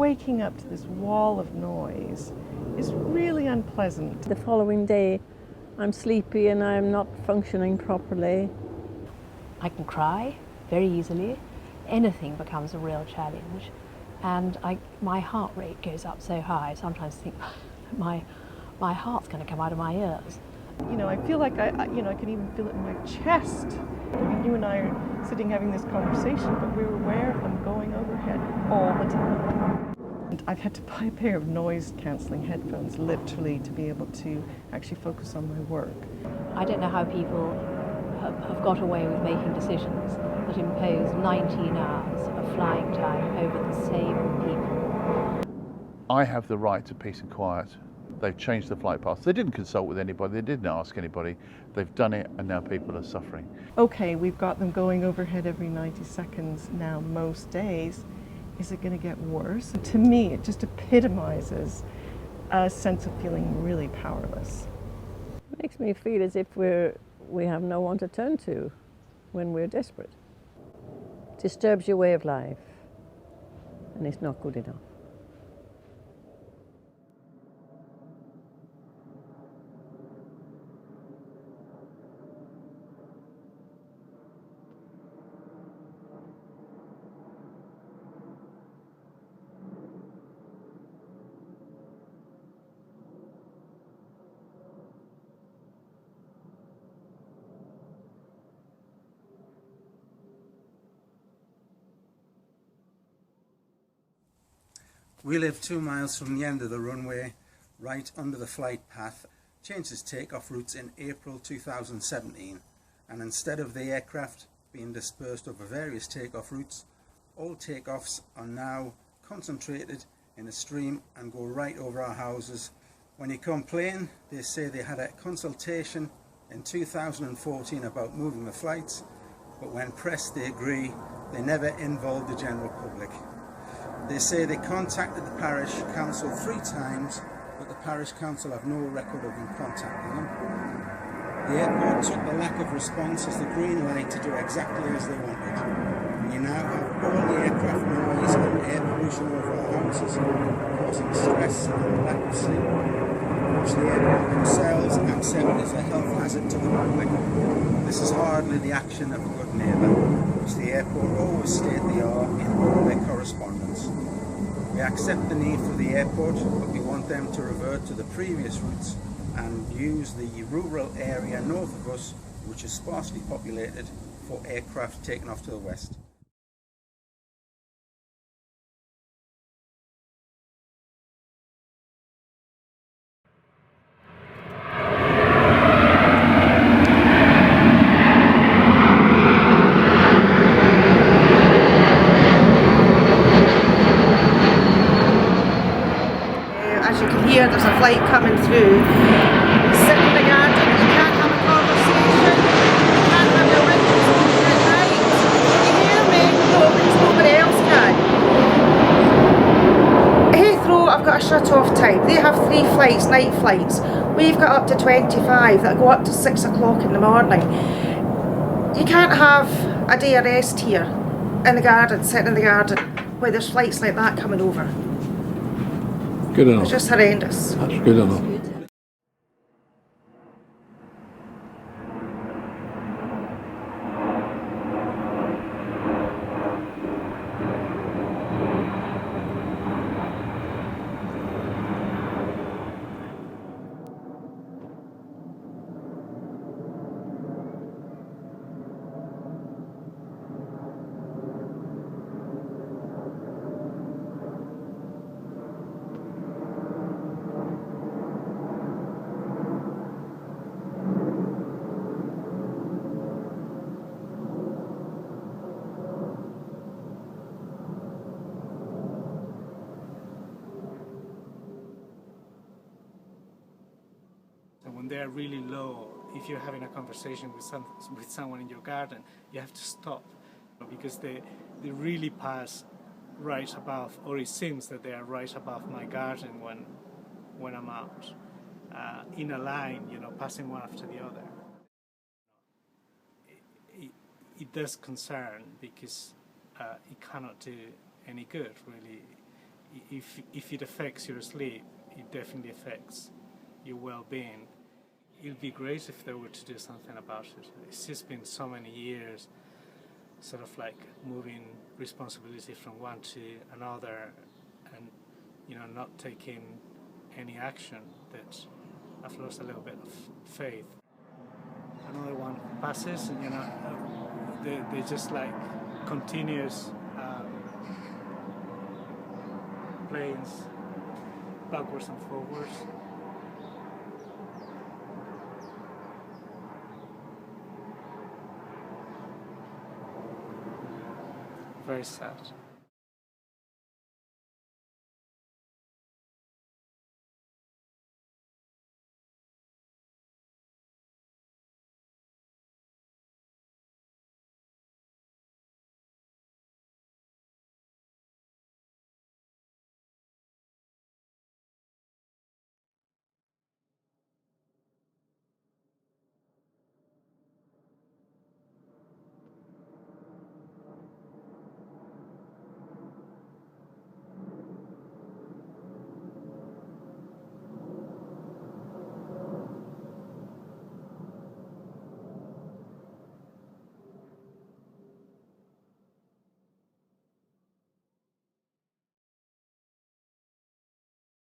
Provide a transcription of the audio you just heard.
waking up to this wall of noise is really unpleasant. The following day, I'm sleepy and I'm not functioning properly. I can cry very easily. Anything becomes a real challenge. And my heart rate goes up so high, I sometimes think my heart's going to come out of my ears. You know, I feel like I can even feel it in my chest. I mean, you and I are sitting having this conversation, but we're aware of them going overhead all the time. And I've had to buy a pair of noise-cancelling headphones, literally, to be able to actually focus on my work. I don't know how people have got away with making decisions that impose 19 hours of flying time over the same people. I have the right to peace and quiet. They've changed the flight paths. They didn't consult with anybody, they didn't ask anybody. They've done it and now people are suffering. Okay, we've got them going overhead every 90 seconds now most days. Is it going to get worse? To me, it just epitomizes a sense of feeling really powerless. It makes me feel as if we have no one to turn to when we're desperate. It disturbs your way of life, and it's not good enough. We live 2 miles from the end of the runway, right under the flight path. Changed its takeoff routes in April 2017, and instead of the aircraft being dispersed over various takeoff routes, all takeoffs are now concentrated in a stream and go right over our houses. When you complain, they say they had a consultation in 2014 about moving the flights, but when pressed they agree they never involved the general public. They say they contacted the parish council 3 times, but the parish council have no record of them contacting them. The airport took the lack of response as the green light to do exactly as they wanted. We now have all the aircraft noise and air pollution over our houses, causing stress and lack of sleep, which the airport themselves accept as a health hazard to the public. This is hardly the action of a good neighbour, which the airport always state they are in all their correspondence. We accept the need for the airport, but we want them to revert to the previous routes and use the rural area north of us, which is sparsely populated, for aircraft taken off to the west. As you can hear, there's a flight coming through. Sit in the garden, you can't have a conversation, you can't have your windows open at night. Can you hear me? No, because nobody else can. Heathrow have got a shut-off time. They have 3 flights, night flights. We've got up to 25 that go up to 6 o'clock in the morning. You can't have a day of rest here in the garden, sitting in the garden, where there's flights like that coming over. Good enough. It's just horrendous. That's good enough. When they're really low, if you're having a conversation with someone in your garden, you have to stop because they really pass right above, or it seems that they are right above my garden when I'm out, in a line, passing one after the other. It does concern because it cannot do any good, really. if it affects your sleep, it definitely affects your well-being. It'd be great if they were to do something about it. It's just been so many years, sort of like moving responsibility from one to another, and not taking any action, that I've lost a little bit of faith. Another one passes, and they just like continuous planes backwards and forwards. Very sad.